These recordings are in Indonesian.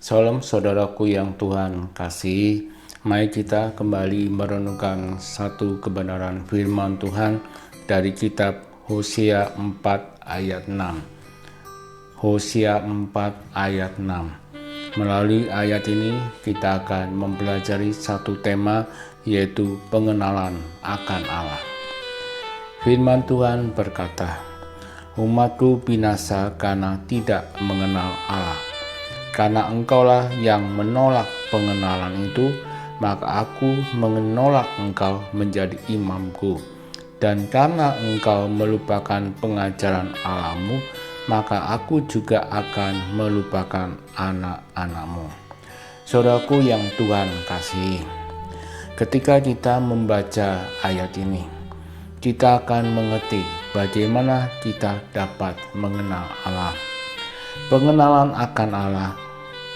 Salam saudaraku yang Tuhan kasihi. Mari kita kembali merenungkan satu kebenaran firman Tuhan dari kitab Hosea 4 ayat 6. Hosea 4 ayat 6. Melalui ayat ini kita akan mempelajari satu tema, yaitu pengenalan akan Allah. Firman Tuhan berkata, "Umatku binasa karena tidak mengenal Allah. Karena engkaulah yang menolak pengenalan itu, maka aku menolak engkau menjadi imamku. Dan karena engkau melupakan pengajaran Allahmu, maka aku juga akan melupakan anak-anakmu." Saudaraku yang Tuhan kasihi, ketika kita membaca ayat ini, kita akan mengerti bagaimana kita dapat mengenal Allah. Pengenalan akan Allah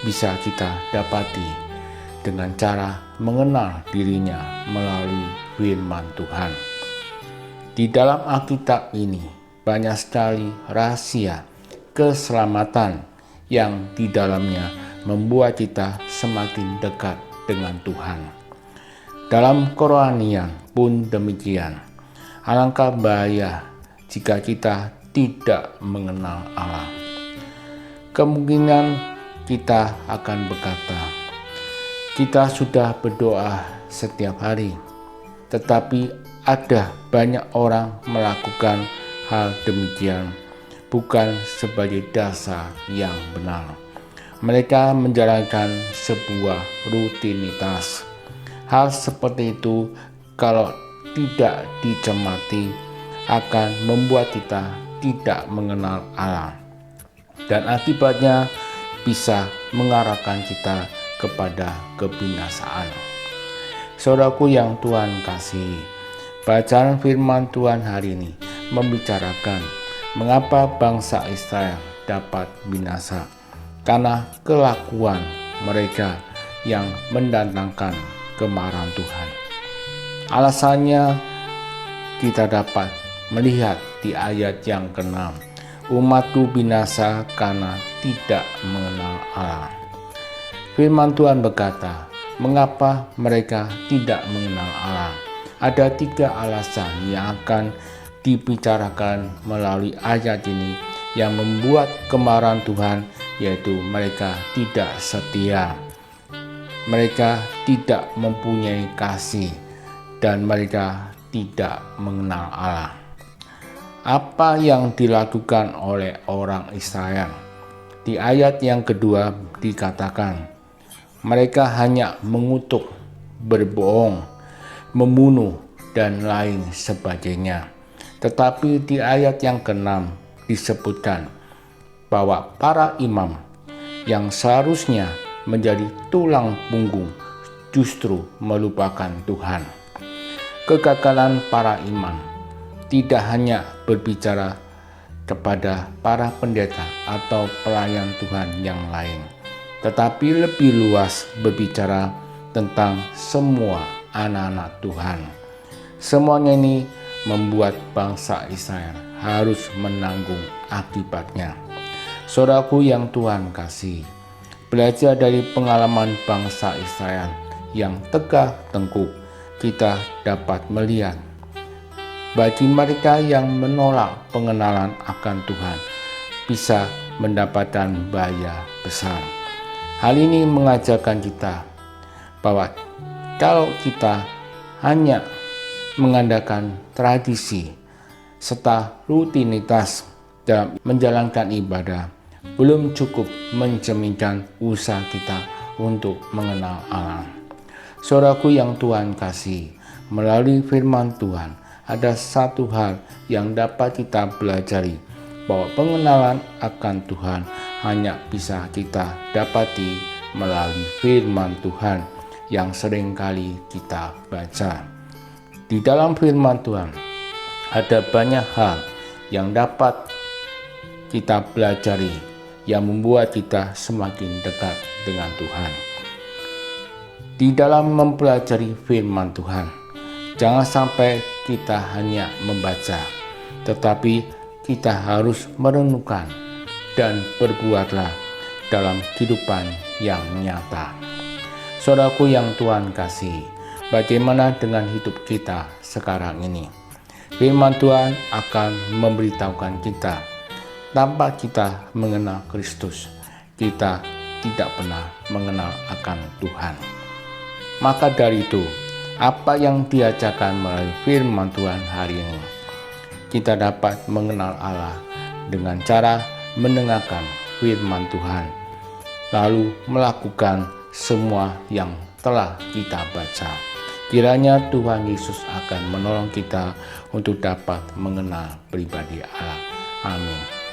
bisa kita dapati dengan cara mengenal dirinya melalui firman Tuhan. Di dalam Alkitab ini banyak sekali rahasia keselamatan yang di dalamnya membuat kita semakin dekat dengan Tuhan. Dalam kerohanian pun demikian. Alangkah bahaya jika kita tidak mengenal Allah. Kemungkinan kita akan berkata, kita sudah berdoa setiap hari, tetapi ada banyak orang melakukan hal demikian bukan sebagai dasar yang benar. Mereka menjalankan sebuah rutinitas. Hal seperti itu kalau tidak dicermati akan membuat kita tidak mengenal Allah, dan akibatnya bisa mengarahkan kita kepada kebinasaan. Saudaraku yang Tuhan kasihi, bacaan firman Tuhan hari ini membicarakan mengapa bangsa Israel dapat binasa, karena kelakuan mereka yang mendatangkan kemarahan Tuhan. Alasannya kita dapat melihat di ayat yang ke-6. Umatku binasa karena tidak mengenal Allah. Firman Tuhan berkata, mengapa mereka tidak mengenal Allah? Ada 3 alasan yang akan dibicarakan melalui ayat ini yang membuat kemarahan Tuhan, yaitu mereka tidak setia, mereka tidak mempunyai kasih, dan mereka tidak mengenal Allah. Apa yang dilakukan oleh orang Israel? Di ayat yang kedua dikatakan, mereka hanya mengutuk, berbohong, membunuh, dan lain sebagainya. Tetapi di ayat yang ke-6 disebutkan bahwa para imam yang seharusnya menjadi tulang punggung justru melupakan Tuhan. Kegagalan para imam tidak hanya berbicara kepada para pendeta atau pelayan Tuhan yang lain, tetapi lebih luas berbicara tentang semua anak-anak Tuhan. Semuanya ini membuat bangsa Israel harus menanggung akibatnya. Saudaraku yang Tuhan kasihi, belajar dari pengalaman bangsa Israel yang tegak tengkuk, kita dapat melihat bagi mereka yang menolak pengenalan akan Tuhan bisa mendapatkan bahaya besar. Hal ini mengajarkan kita bahwa kalau kita hanya mengandalkan tradisi serta rutinitas dalam menjalankan ibadah, belum cukup mencerminkan usaha kita untuk mengenal Allah. Saudaraku yang Tuhan kasihi, melalui firman Tuhan ada satu hal yang dapat kita pelajari, bahwa pengenalan akan Tuhan hanya bisa kita dapati melalui firman Tuhan yang seringkali kita baca. Di dalam firman Tuhan ada banyak hal yang dapat kita pelajari yang membuat kita semakin dekat dengan Tuhan. Di dalam mempelajari firman Tuhan, jangan sampai kita hanya membaca, tetapi kita harus merenungkan dan berbuatlah dalam kehidupan yang nyata. Saudaraku yang Tuhan kasih, bagaimana dengan hidup kita sekarang ini? Firman Tuhan akan memberitahukan kita, tanpa kita mengenal Kristus, kita tidak pernah mengenal akan Tuhan. Maka dari itu, apa yang diajarkan melalui firman Tuhan hari ini, kita dapat mengenal Allah dengan cara mendengarkan firman Tuhan, lalu melakukan semua yang telah kita baca. Kiranya Tuhan Yesus akan menolong kita untuk dapat mengenal pribadi Allah. Amin.